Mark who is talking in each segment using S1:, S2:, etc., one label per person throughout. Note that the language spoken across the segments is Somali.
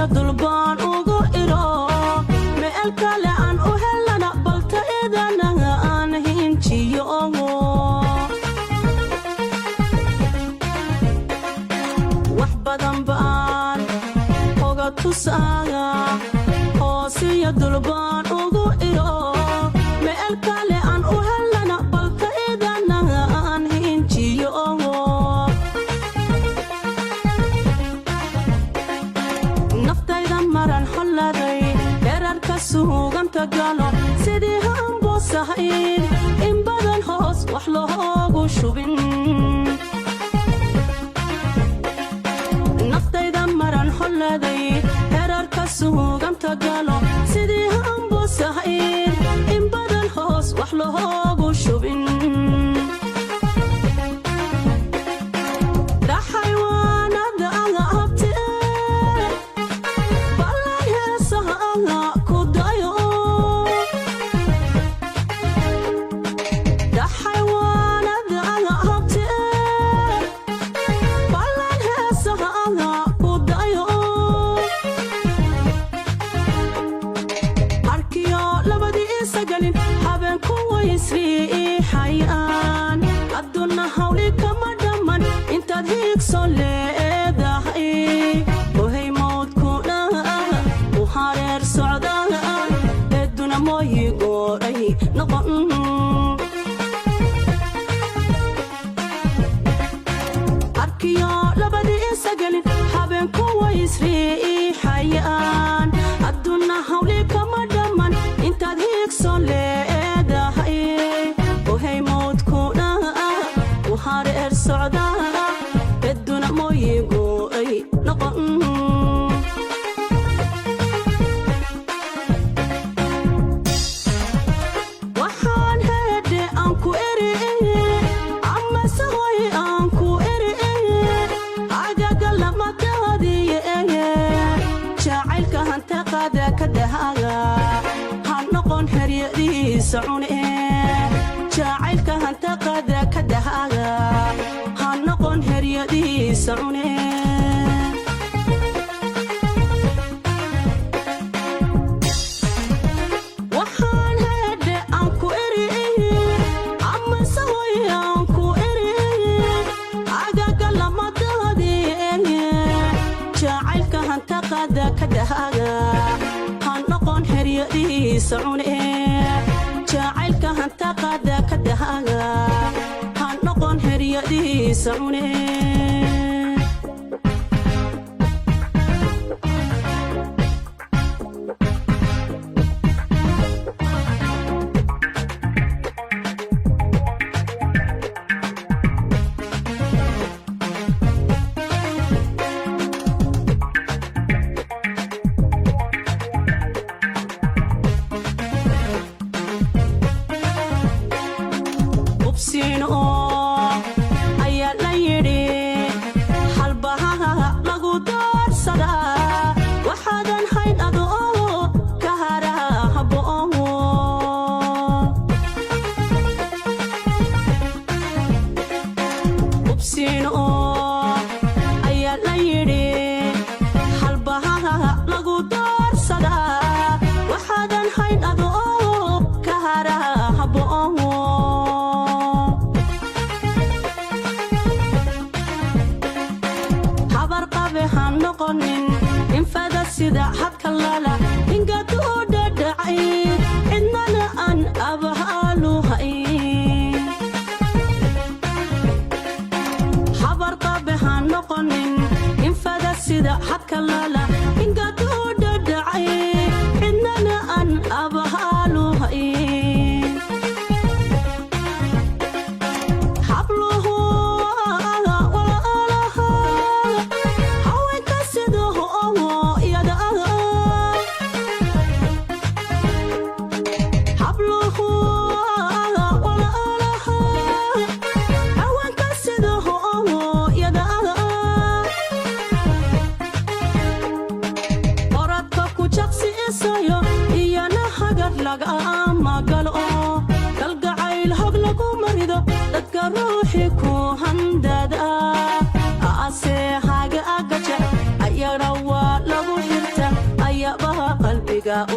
S1: hoosiyo dulbaan ugu iro meel kale aan u helana balta idanaga aan hinjiyo wax badan baan oga tusaaga hoosiyo dulbaan ugu iro meel kale aan u helana balta idanaga aan hinjiyo naftayda maran xolladay dherarka suuganta galo sidii haanboosahayn in badan hoos wax loogu shubin naftayda maran xolladay dherarka suuganta galo sidii haanboosahayn in badan hoos wax loogu shubin aduna hawli kama dhaman intaad hiigso leedahay ohay mawdku dhaha u hareer socdaa eduna mooyi gooray noqon arkiyo labadii isagelin habeenku waysriixayaan aduna hawli kama dhaman intaad hiigso leedahay ohay mawdku dhaha u hareer socdaa eduna mooyi gooray noqon waxaan heedhe aan ku eri ama sahoy aan ku eri agaga lamadaadiye jacaylka hantaqada ka dhahaga ha noqon heryadiisa cune jacaylka hantaqada ka dhahaga ha noqon heryadiisa cune waxaan heedhe aan ku eri ama sahoy aan ku eri agaga lamadaadiye jacaylka hantaqada ka dhahaga ha noqon heryadiisa cune jacaylka hantaqada ka dhahaga ha noqon heryadiisa cune ayaa la yidhi halbahaha lagu doorsadaa waxaadan hayn adoo ka harahabo'o ubsiino ayaa la yidhi halbahaha lagu doorsadaa waxaadan hayn adoo ka harahabo'o infada sida hadka lala ingadu u dhadhacay cidnana aan abahaalu hayn habar qabe ha noqonin infada sida hadka lala ingadu u dhadhacay cidnana aan abahaalu hayn habluhu haweenka sidoo iyada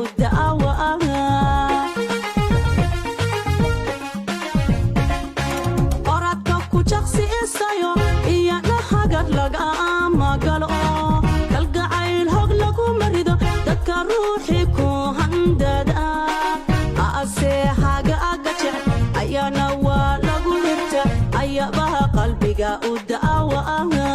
S1: u da'awaaga oradka ku jaqsi isayo iyana hagad lagama galo kalgacayl hog lagu marido dadka ruuxi ku handada aase haga agajec ayana waa lagu hirta ayabaha qalbiga u da'awaaga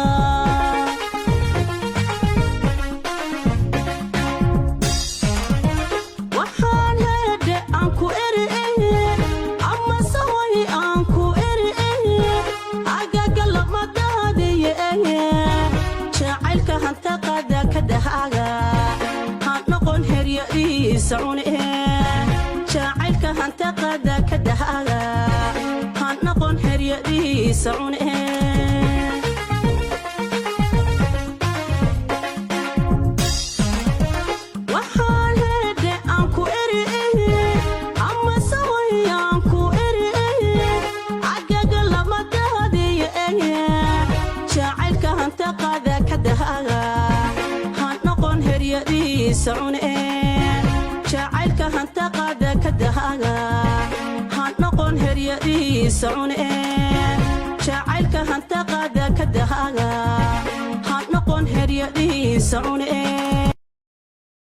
S1: هنقول هريئي سعوني شاعلك هنتقد كدهاغا هنقول هريئي سعوني وحال هدي أنكو إرئي أما سوي أنكو إرئي عقاق لما تهدي شاعلك هنتقد كدهاغا سعوني شاعلك هنتقد كدهاغا هنقول هريئي سعوني شاعلك هنتقد كدهاغا هنقول هريئي سعوني